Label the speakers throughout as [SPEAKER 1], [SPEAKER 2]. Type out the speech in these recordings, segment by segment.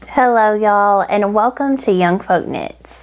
[SPEAKER 1] Hello y'all, and welcome to YoungFolk Knits.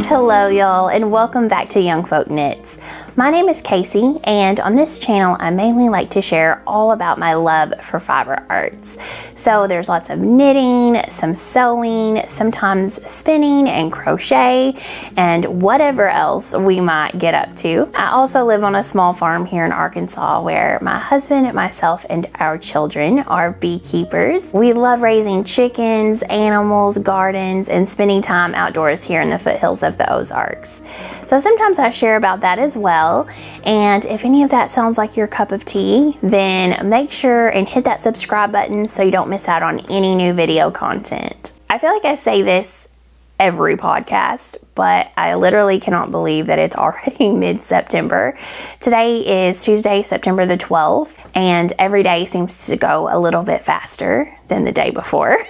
[SPEAKER 1] Hello y'all, and welcome back to YoungFolk Knits. My name is Casey, and on this channel I mainly like to share all about my love for fiber arts. So there's lots of knitting, some sewing, sometimes spinning and crochet, and whatever else we might get up to. I also live on a small farm here in Arkansas where my husband, myself, and our children are beekeepers. We love raising chickens, animals, gardens, and spending time outdoors here in the foothills of the Ozarks. So sometimes I share about that as well, and if any of that sounds like your cup of tea, then make sure and hit that subscribe button so you don't miss out on any new video content. I feel like I say this every podcast, but I literally cannot believe that it's already mid-September. Today is Tuesday, September the 12th, and every day seems to go a little bit faster than the day before.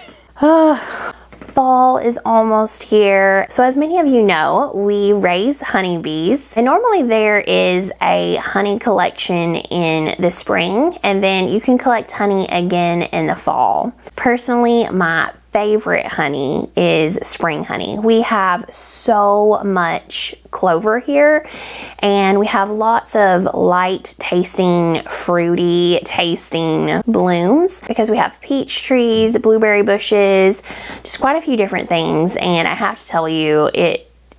[SPEAKER 1] Fall is almost here. So as many of you know, we raise honeybees, and normally there is a honey collection in the spring, and then you can collect honey again in the fall. Personally, my favorite honey is spring honey. We have so much clover here, and we have lots of light tasting, fruity tasting blooms because we have peach trees, blueberry bushes, just quite a few different things, and I have to tell you,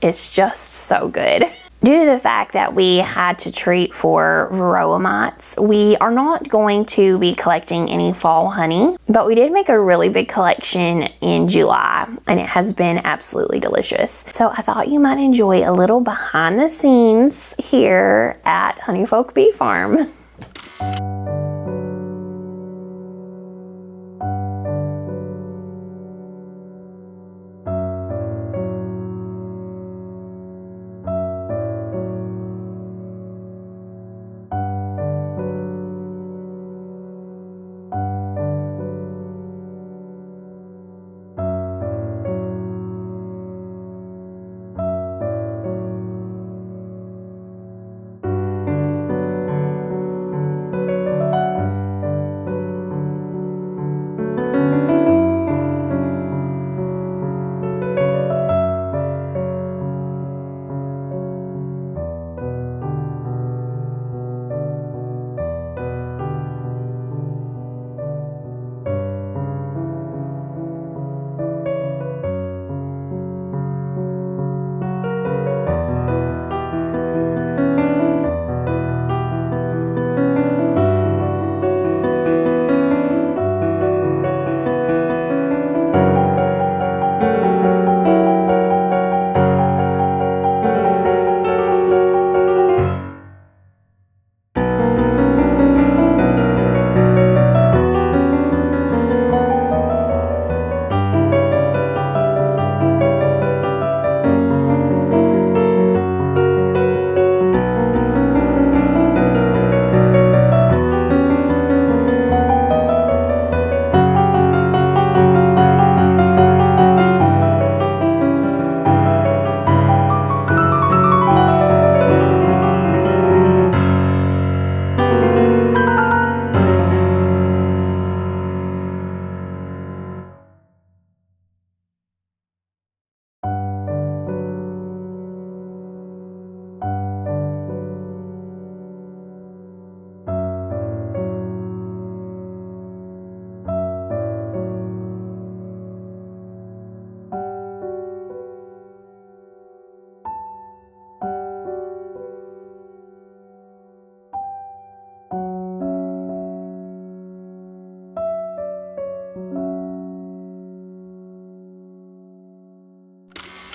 [SPEAKER 1] it's just so good. Due to the fact that we had to treat for varroa mites, we are not going to be collecting any fall honey, but we did make a really big collection in July, and it has been absolutely delicious. So I thought you might enjoy a little behind the scenes here at Honeyfolk Bee Farm.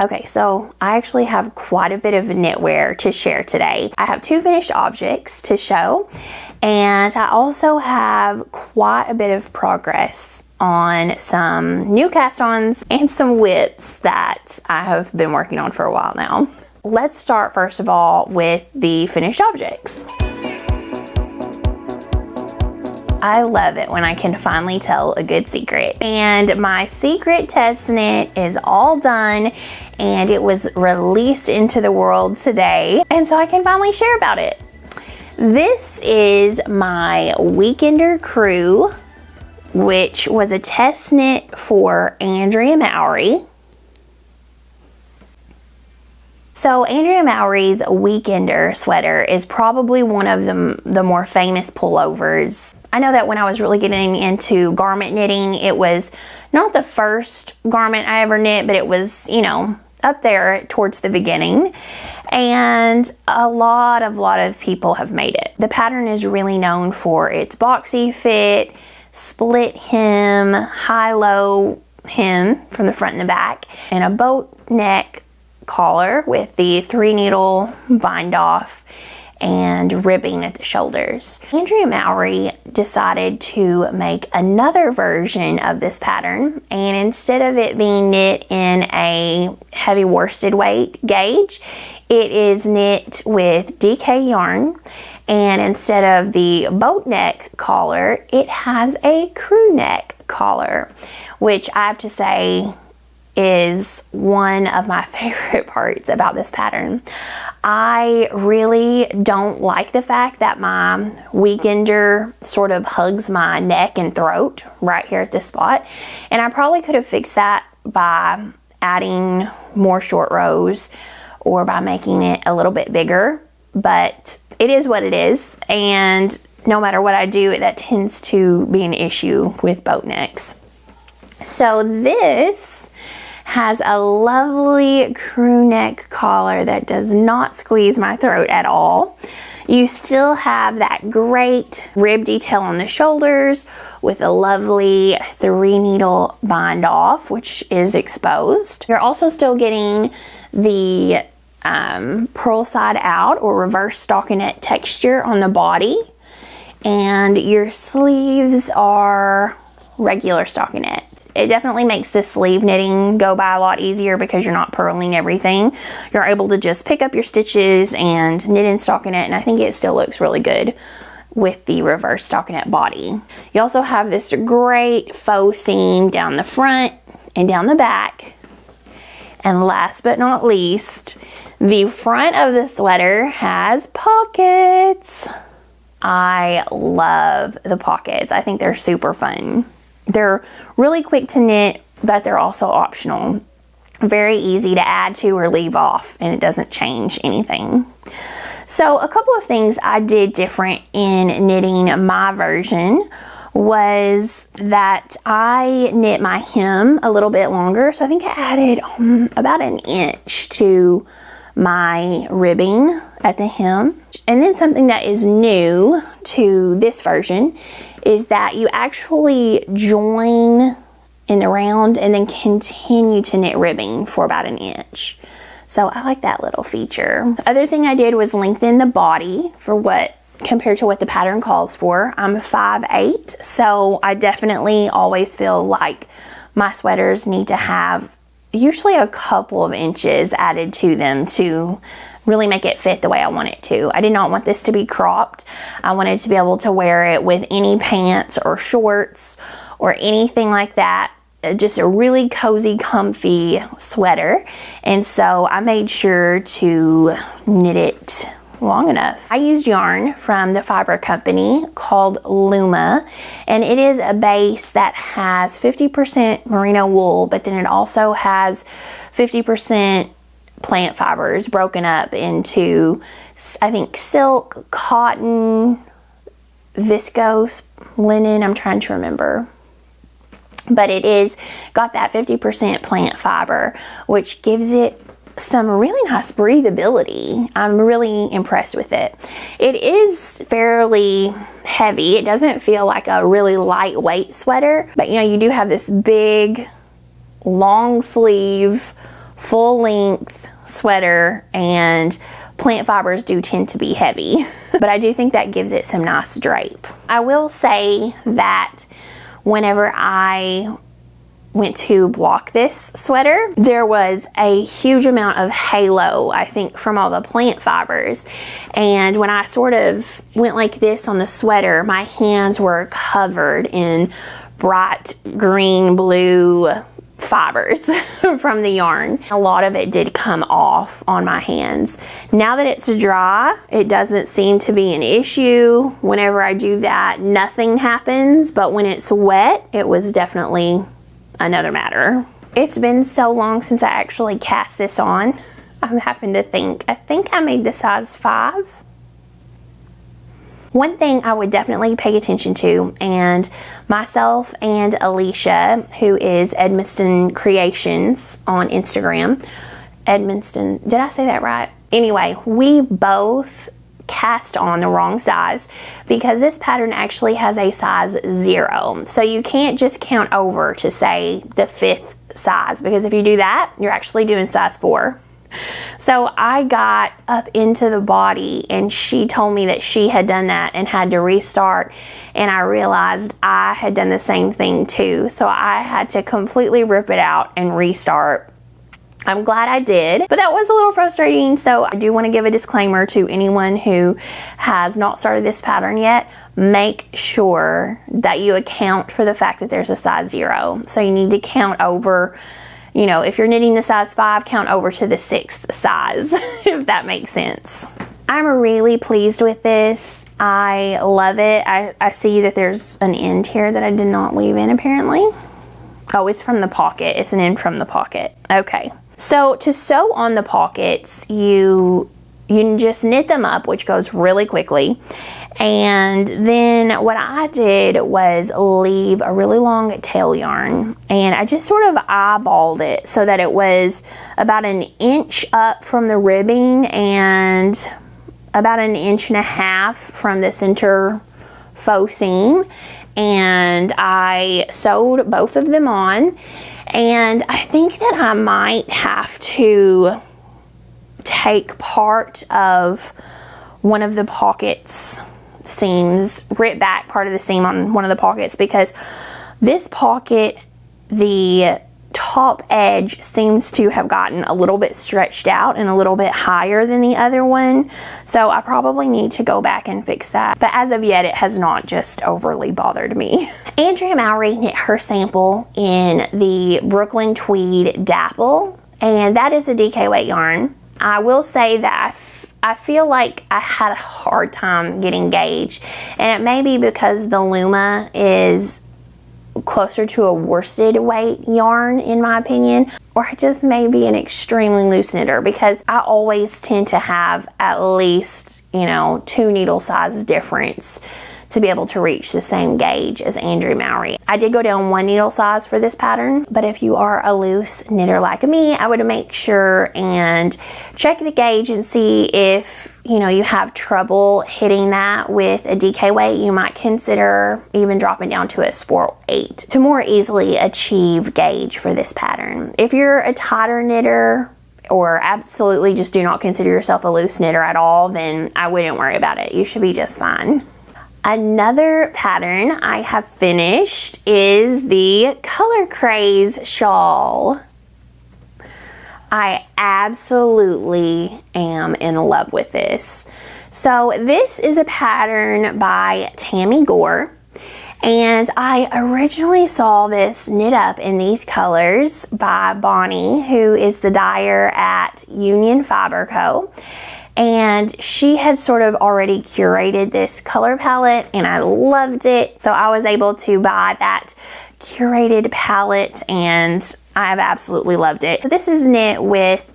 [SPEAKER 1] Okay, so I actually have quite a bit of knitwear to share today. I have 2 finished objects to show, and I also have quite a bit of progress on some new cast-ons and some whips that I have been working on for a while now. Let's start first of all with the finished objects. I love it when I can finally tell a good secret. And my secret test knit is all done and it was released into the world today. And so I can finally share about it. This is my Weekender Crew, which was a test knit for Andrea Mowry. So Andrea Mowry's Weekender sweater is probably one of the more famous pullovers. I know that when I was really getting into garment knitting, it was not the first garment I ever knit, but it was, you know, up there towards the beginning. And a lot of people have made it. The pattern is really known for its boxy fit, split hem, high-low hem from the front and the back, and a boat neck collar with the 3-needle bind off and ribbing at the shoulders. Andrea Mowry decided to make another version of this pattern, and instead of it being knit in a heavy worsted weight gauge, it is knit with DK yarn, and instead of the boat neck collar, it has a crew neck collar, which I have to say is one of my favorite parts about this pattern. I really don't like the fact that my Weekender sort of hugs my neck and throat right here at this spot, and I probably could have fixed that by adding more short rows or by making it a little bit bigger, but it is what it is, and no matter what I do, that tends to be an issue with boat necks. So this has a lovely crew neck collar that does not squeeze my throat at all. You still have that great rib detail on the shoulders with a lovely 3-needle bind off, which is exposed. You're also still getting the purl side out or reverse stockinette texture on the body, and your sleeves are regular stockinette. It definitely makes the sleeve knitting go by a lot easier because you're not purling everything. You're able to just pick up your stitches and knit in stockinette, and I think it still looks really good with the reverse stockinette body. You also have this great faux seam down the front and down the back. And last but not least, the front of the sweater has pockets. I love the pockets. I think they're super fun. They're really quick to knit, but they're also optional. Very easy to add to or leave off, and it doesn't change anything. So a couple of things I did different in knitting my version was that I knit my hem a little bit longer. So I think I added about 1 inch to my ribbing at the hem. And then something that is new to this version is that you actually join in the round and then continue to knit ribbing for about 1 inch. So I like that little feature. The other thing I did was lengthen the body for compared to what the pattern calls for. I'm 5'8", so I definitely always feel like my sweaters need to have usually a couple of inches added to them to really make it fit the way I want it to. I did not want this to be cropped. I wanted to be able to wear it with any pants or shorts or anything like that. Just a really cozy, comfy sweater. And so I made sure to knit it long enough. I used yarn from the fiber company called Luma, and it is a base that has 50% merino wool, but then it also has 50% plant fibers broken up into, I think, silk, cotton, viscose, linen, I'm trying to remember. But it is got that 50% plant fiber, which gives it some really nice breathability. I'm really impressed with it. It is fairly heavy. It doesn't feel like a really lightweight sweater, but you know, you do have this big long sleeve full length sweater, and plant fibers do tend to be heavy, but I do think that gives it some nice drape. I will say that whenever I went to block this sweater, there was a huge amount of halo, I think, from all the plant fibers. And when I sort of went like this on the sweater, my hands were covered in bright green, blue fibers from the yarn. A lot of it did come off on my hands. Now that it's dry, it doesn't seem to be an issue. Whenever I do that, nothing happens, but when it's wet, it was definitely another matter. It's been so long since I actually cast this on. I'm having to think. I think I made the size 5. One thing I would definitely pay attention to, and myself and Alicia, who is Edmiston Creations on Instagram, Edmiston, did I say that right? Anyway, we both cast on the wrong size because this pattern actually has a size 0. So you can't just count over to say the 5th size, because if you do that, you're actually doing size 4. So I got up into the body and she told me that she had done that and had to restart, and I realized I had done the same thing too. So I had to completely rip it out and restart. I'm glad I did, but that was a little frustrating. So I do want to give a disclaimer to anyone who has not started this pattern yet. Make sure that you account for the fact that there's a size 0. So you need to count over, you know, if you're knitting the size 5, count over to the 6th size, if that makes sense. I'm really pleased with this. I love it. I see that there's an end here that I did not weave in apparently. Oh, it's from the pocket. It's an end from the pocket. Okay. So to sew on the pockets, you just knit them up, which goes really quickly. And then what I did was leave a really long tail yarn, and I just sort of eyeballed it so that it was about an inch up from the ribbing and about an inch and a half from the center faux seam. And I sewed both of them on, and I think that I might have to take part of one of the pockets seams, rip back part of the seam on one of the pockets, because this pocket, the top edge seems to have gotten a little bit stretched out and a little bit higher than the other one. So I probably need to go back and fix that. But as of yet, it has not just overly bothered me. Andrea Mowry knit her sample in the Brooklyn Tweed Dapple, and that is a DK weight yarn. I will say that I feel like I had a hard time getting gauge, and it may be because the Luma is closer to a worsted weight yarn in my opinion, or I just may be an extremely loose knitter, because I always tend to have at least, you know, 2 needle size difference to be able to reach the same gauge as Andrea Mowry. I did go down 1 needle size for this pattern, but if you are a loose knitter like me, I would make sure and check the gauge and see if, you know, you have trouble hitting that with a DK weight. You might consider even dropping down to a sport 8 to more easily achieve gauge for this pattern. If you're a tighter knitter, or absolutely just do not consider yourself a loose knitter at all, then I wouldn't worry about it. You should be just fine. Another pattern I have finished is the Color Craze shawl. I absolutely am in love with this. So this is a pattern by Tammy Gore, and I originally saw this knit up in these colors by Bonnie, who is the dyer at Union Fiber Co. And she had sort of already curated this color palette, and I loved it. So I was able to buy that curated palette, and I've absolutely loved it. This is knit with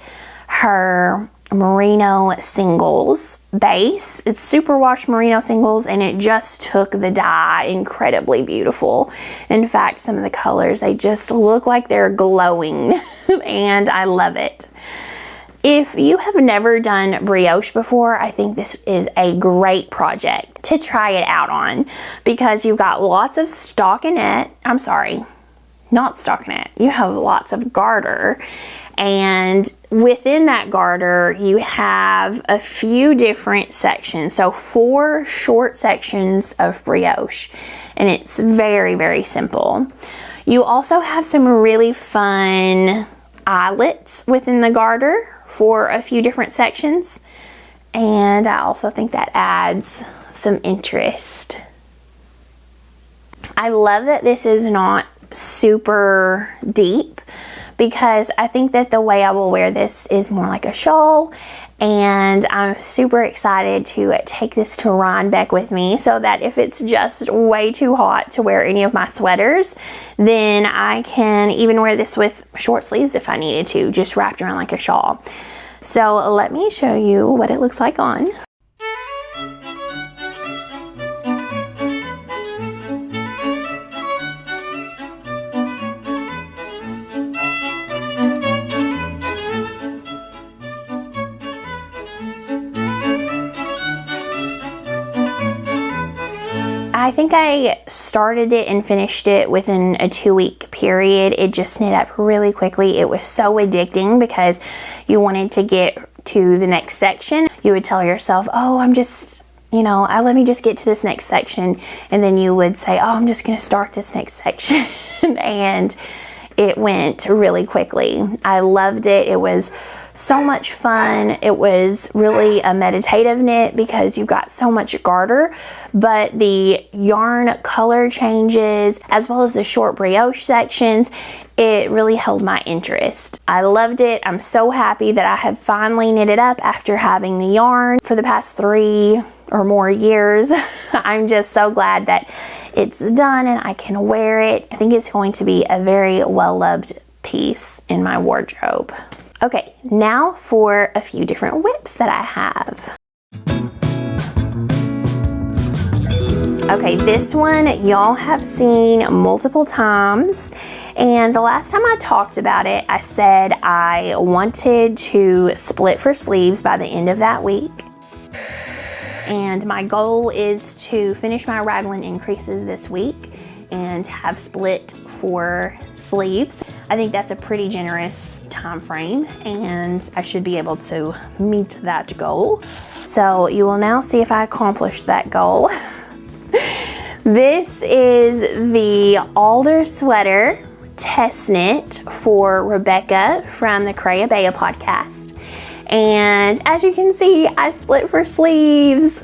[SPEAKER 1] her merino singles base. It's superwash merino singles, and it just took the dye incredibly beautiful. In fact, some of the colors, they just look like they're glowing and I love it. If you have never done brioche before, I think this is a great project to try it out on, because you've got lots of stockinette, I'm sorry, not stockinette, you have lots of garter, And within that garter, you have a few different sections. So 4 short sections of brioche, and it's very, very simple. You also have some really fun eyelets within the garter for a few different sections. And I also think that adds some interest. I love that this is not super deep, because I think that the way I will wear this is more like a shawl, and I'm super excited to take this to Rhinebeck with me, so that if it's just way too hot to wear any of my sweaters, then I can even wear this with short sleeves if I needed to, just wrapped around like a shawl. So let me show you what it looks like on. I think I started it and finished it within a 2-week period. It just knit up really quickly. It was so addicting because you wanted to get to the next section. You would tell yourself, oh, I'm just, let me just get to this next section. And then you would say, oh, I'm just going to start this next section. And it went really quickly. I loved it. It was so much fun. It was really a meditative knit because you got so much garter, but the yarn color changes as well as the short brioche sections, it really held my interest. I loved it. I'm so happy that I have finally knitted up after having the yarn for the past 3 or more years. I'm just so glad that it's done and I can wear it. I think it's going to be a very well-loved piece in my wardrobe. Okay, now for a few different whips that I have. Okay, this one y'all have seen multiple times, and the last time I talked about it, I said I wanted to split for sleeves by the end of that week. And my goal is to finish my raglan increases this week and have split for sleeves. I think that's a pretty generous time frame, and I should be able to meet that goal. So you will now see if I accomplished that goal. This is the Alder sweater test knit for Rebecca from the Craze podcast. And as you can see, I split for sleeves.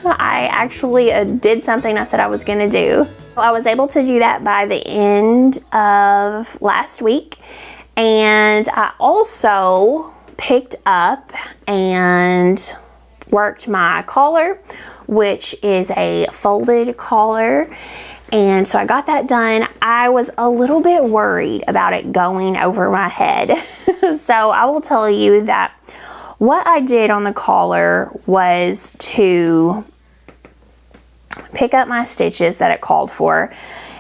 [SPEAKER 1] I actually did something I said I was gonna do. I was able to do that by the end of last week. And I also picked up and worked my collar, which is a folded collar. And so I got that done. I was a little bit worried about it going over my head. So I will tell you that what I did on the collar was to pick up my stitches that it called for,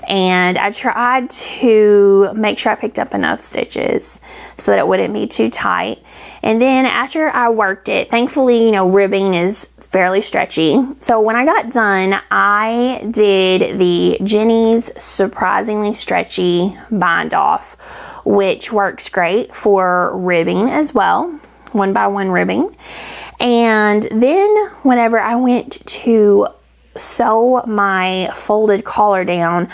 [SPEAKER 1] and I tried to make sure I picked up enough stitches so that it wouldn't be too tight. And then after I worked it, thankfully, ribbing is fairly stretchy. So when I got done, I did the Jenny's surprisingly stretchy bind off, which works great for ribbing as well, 1x1 ribbing. And then whenever I went to sew my folded collar down,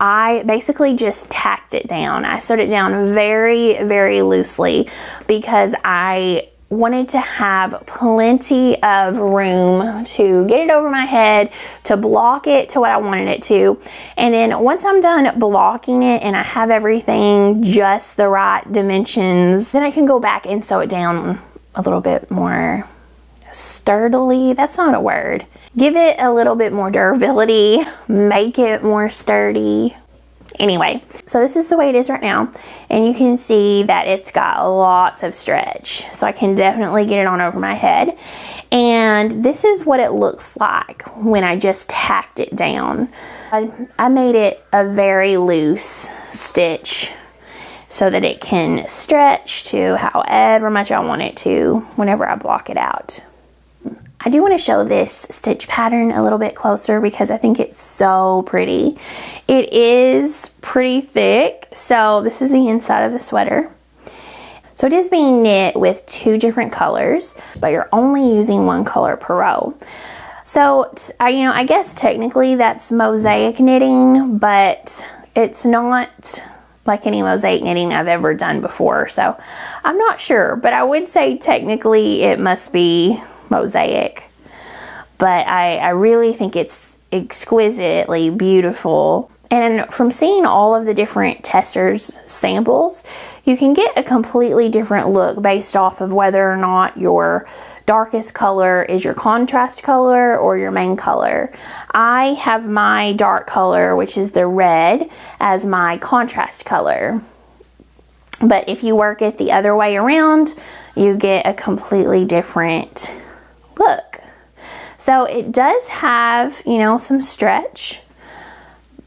[SPEAKER 1] I basically just tacked it down. I sewed it down very, very loosely because I wanted to have plenty of room to get it over my head, to block it to what I wanted it to. And then once I'm done blocking it and I have everything just the right dimensions, then I can go back and sew it down a little bit more sturdily. That's not a word. Give it a little bit more durability, make it more sturdy. Anyway, so this is the way it is right now, and you can see that it's got lots of stretch, so I can definitely get it on over my head. And this is what it looks like when I just tacked it down. I made it a very loose stitch so that it can stretch to however much I want it to whenever I block it out. I do want to show this stitch pattern a little bit closer because I think it's so pretty. It is pretty thick, so this is the inside of the sweater. So it is being knit with 2 different colors, but you're only using 1 color per row. So, I guess technically that's mosaic knitting, but it's not like any mosaic knitting I've ever done before. So I'm not sure, but I would say technically it must be mosaic. But I really think it's exquisitely beautiful. And from seeing all of the different testers' samples, you can get a completely different look based off of whether or not your darkest color is your contrast color or your main color. I have my dark color, which is the red, as my contrast color. But if you work it the other way around, you get a completely different look. So it does have, some stretch,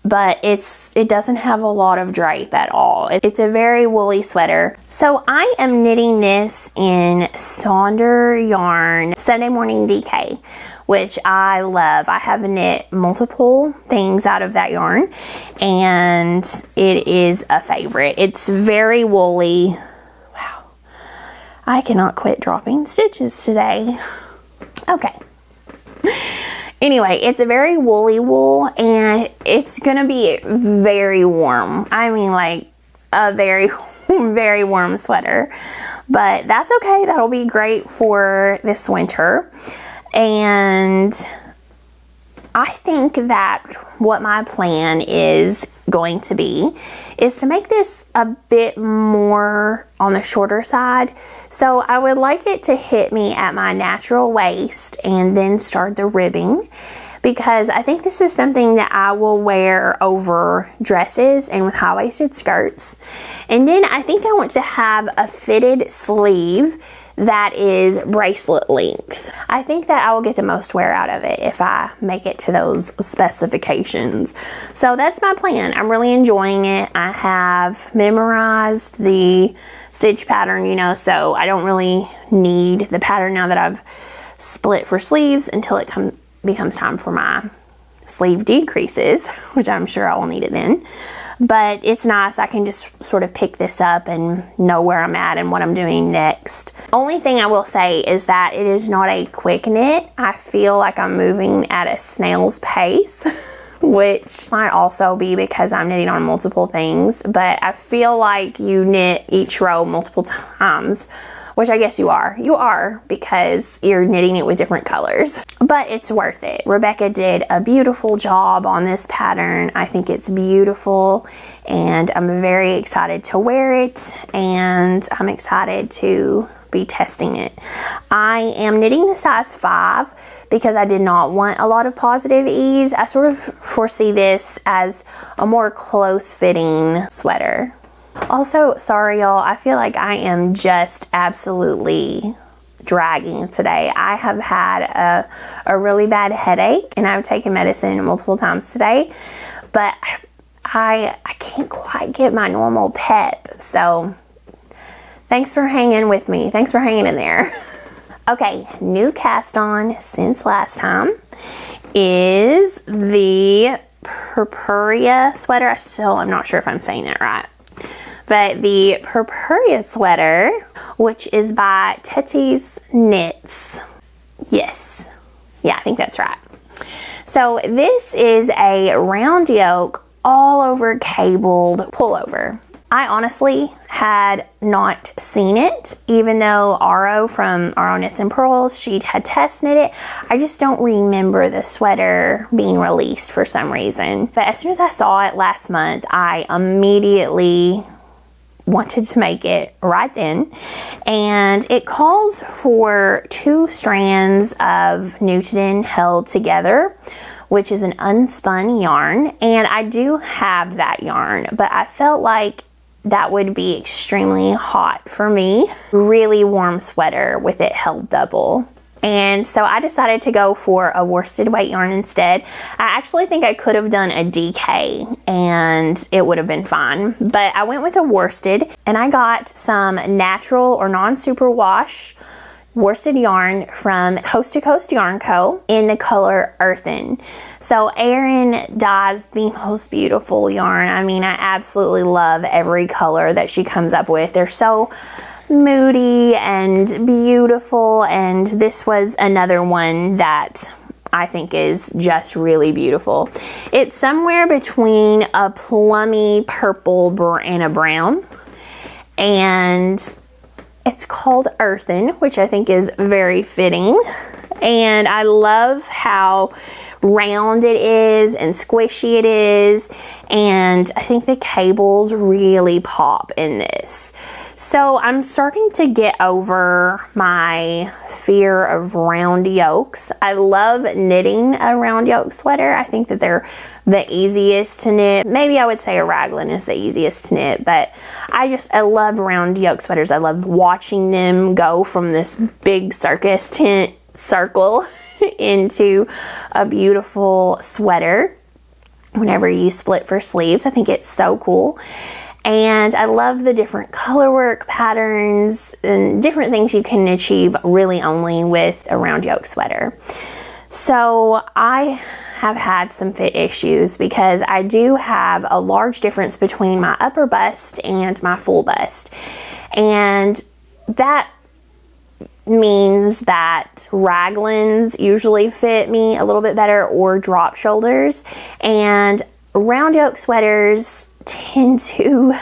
[SPEAKER 1] but it doesn't have a lot of drape at all. It's a very woolly sweater. So I am knitting this in Sonder yarn Sunday Morning DK, which I love. I have knit multiple things out of that yarn, and it is a favorite. It's very woolly. Wow. I cannot quit dropping stitches today. Okay. Anyway, it's a very woolly wool, and it's gonna be very warm. I mean, like a very, very warm sweater. But that's okay. That'll be great for this winter. And I think that what my plan is going to be is to make this a bit more on the shorter side. So I would like it to hit me at my natural waist and then start the ribbing, because I think this is something that I will wear over dresses and with high-waisted skirts. And then I think I want to have a fitted sleeve that is bracelet length. I think that I will get the most wear out of it if I make it to those specifications. So that's my plan. I'm really enjoying it. I have memorized the stitch pattern, so I don't really need the pattern now that I've split for sleeves until it becomes time for my sleeve decreases, which I'm sure I will need it then. But it's nice. I can just sort of pick this up and know where I'm at and what I'm doing next. Only thing I will say is that it is not a quick knit. I feel like I'm moving at a snail's pace, which might also be because I'm knitting on multiple things. But I feel like you knit each row multiple times, which I guess you are. You are, because you're knitting it with different colors. But it's worth it. Rebecca did a beautiful job on this pattern. I think it's beautiful, and I'm very excited to wear it, and I'm excited to be testing it. I am knitting the size 5 because I did not want a lot of positive ease. I sort of foresee this as a more close-fitting sweater. Also, sorry y'all, I feel like I am just absolutely dragging today. I have had a really bad headache, and I've taken medicine multiple times today, but I can't quite get my normal pep. So thanks for hanging with me. Thanks for hanging in there. Okay, new cast on since last time is the Purpurea sweater. I'm not sure if I'm saying that right. But the Purpurea sweater, which is by Tetty's Knits. Yes. Yeah, I think that's right. So this is a round yoke, all over cabled pullover. I honestly had not seen it, even though Aro from Aro Knits and Pearls, she had test knit it. I just don't remember the sweater being released for some reason. But as soon as I saw it last month, I immediately wanted to make it right then. And it calls for 2 strands of Newton held together, which is an unspun yarn. And I do have that yarn, but I felt like that would be extremely hot for me. Really warm sweater with it held double. And so I decided to go for a worsted weight yarn instead. I actually think I could have done a DK and it would have been fine, but I went with a worsted, and I got some natural or non-superwash worsted yarn from Coast to Coast Yarn Co. in the color Earthen. So Erin dyes the most beautiful yarn. I mean, I absolutely love every color that she comes up with. They're so moody and beautiful, and this was another one that I think is just really beautiful. It's somewhere between a plummy purple and a brown, and it's called Earthen, which I think is very fitting. And I love how round it is and squishy it is, and I think the cables really pop in this. So I'm starting to get over my fear of round yokes. I love knitting a round yoke sweater. I think that they're the easiest to knit. Maybe I would say a raglan is the easiest to knit, but I love round yoke sweaters. I love watching them go from this big circus tent circle into a beautiful sweater whenever you split for sleeves. I think it's so cool. And I love the different color work patterns and different things you can achieve really only with a round yoke sweater. So I have had some fit issues because I do have a large difference between my upper bust and my full bust. And that means that raglans usually fit me a little bit better, or drop shoulders, and round yoke sweaters tend to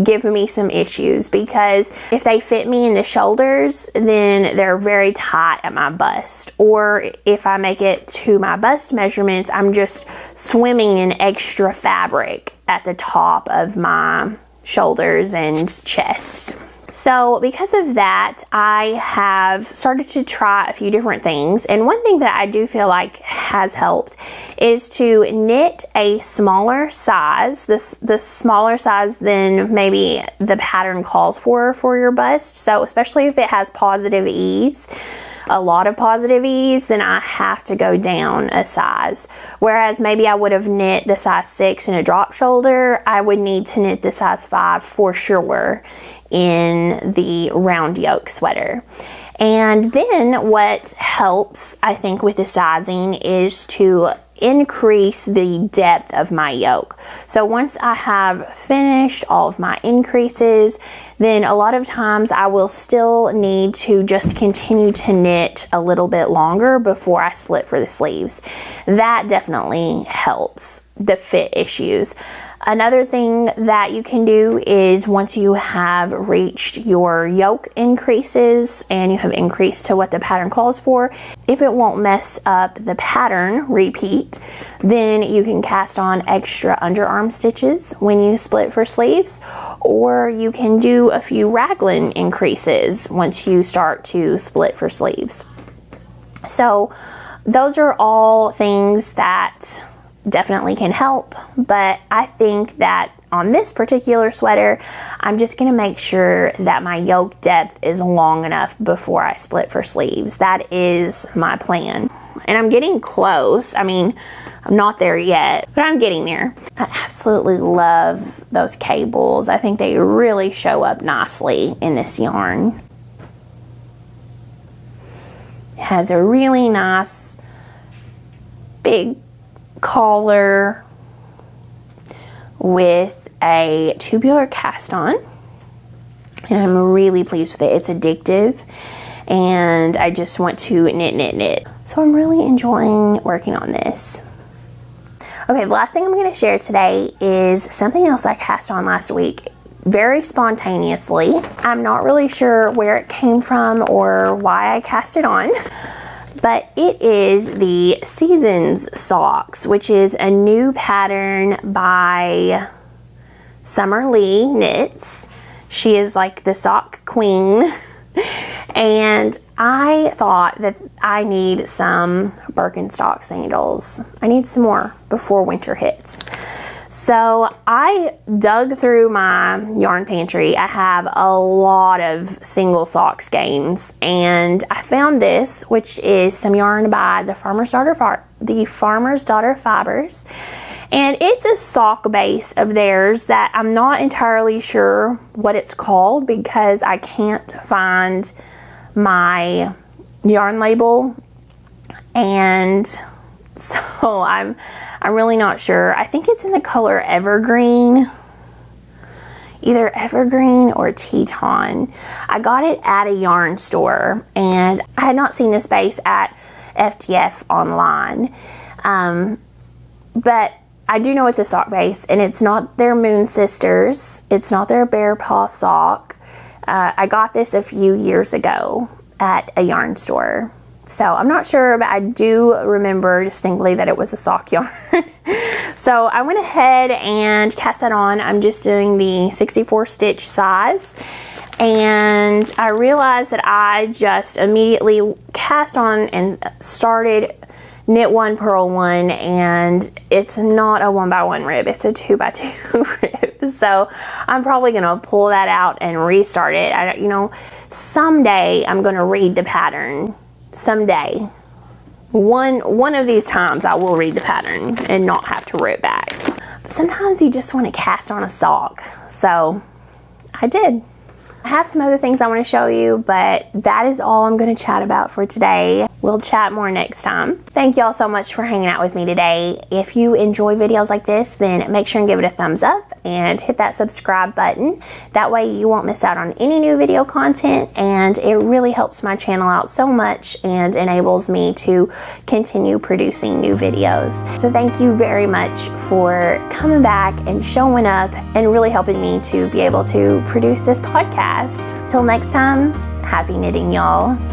[SPEAKER 1] give me some issues because if they fit me in the shoulders, then they're very tight at my bust, or if I make it to my bust measurements, I'm just swimming in extra fabric at the top of my shoulders and chest. So because of that, I have started to try a few different things. And one thing that I do feel like has helped is to knit a smaller size, the smaller size than maybe the pattern calls for your bust. So especially if it has positive ease, a lot of positive ease, then I have to go down a size. Whereas maybe I would have knit the size 6 in a drop shoulder, I would need to knit the size 5 for sure in the round yoke sweater. And then what helps, I think, with the sizing is to increase the depth of my yoke. So once I have finished all of my increases, then a lot of times I will still need to just continue to knit a little bit longer before I split for the sleeves. That definitely helps the fit issues. Another thing that you can do is once you have reached your yoke increases and you have increased to what the pattern calls for, if it won't mess up the pattern repeat, then you can cast on extra underarm stitches when you split for sleeves, or you can do a few raglan increases once you start to split for sleeves. So those are all things that definitely can help, but I think that on this particular sweater, I'm just going to make sure that my yoke depth is long enough before I split for sleeves. That is my plan. And I'm getting close. I mean, I'm not there yet, but I'm getting there. I absolutely love those cables. I think they really show up nicely in this yarn. It has a really nice big collar with a tubular cast on, and I'm really pleased with it. It's addictive and I just want to knit. So I'm really enjoying working on this. Okay, the last thing I'm going to share today is something else I cast on last week very spontaneously. I'm not really sure where it came from or why I cast it on, but it is the Seasons Socks, which is a new pattern by Summer Lee Knits. She is like the sock queen. And I thought that I need some Birkenstock sandals. I need some more before winter hits. So I dug through my yarn pantry. I have a lot of single sock skeins, and I found this, which is some yarn by the Farmer's Daughter Fibers, and it's a sock base of theirs that I'm not entirely sure what it's called because I can't find my yarn label, and so I'm really not sure. I think it's in the color Evergreen. either evergreen or Teton. I got it at a yarn store, and I had not seen this base at FTF online. But I do know it's a sock base, and it's not their Moon Sisters. It's not their Bear Paw sock. I got this a few years ago at a yarn store. So I'm not sure, but I do remember distinctly that it was a sock yarn. So I went ahead and cast that on. I'm just doing the 64 stitch size. And I realized that I just immediately cast on and started knit one, purl one, and it's not a 1x1 rib, it's a 2x2 rib. So I'm probably gonna pull that out and restart it. You know, someday I'm gonna read the pattern. Someday. One of these times I will read the pattern and not have to rip back. But sometimes you just want to cast on a sock. So I did. I have some other things I want to show you, but that is all I'm going to chat about for today. We'll chat more next time. Thank y'all so much for hanging out with me today. If you enjoy videos like this, then make sure and give it a thumbs up and hit that subscribe button. That way you won't miss out on any new video content, and it really helps my channel out so much and enables me to continue producing new videos. So thank you very much for coming back and showing up and really helping me to be able to produce this podcast. Till next time, happy knitting, y'all.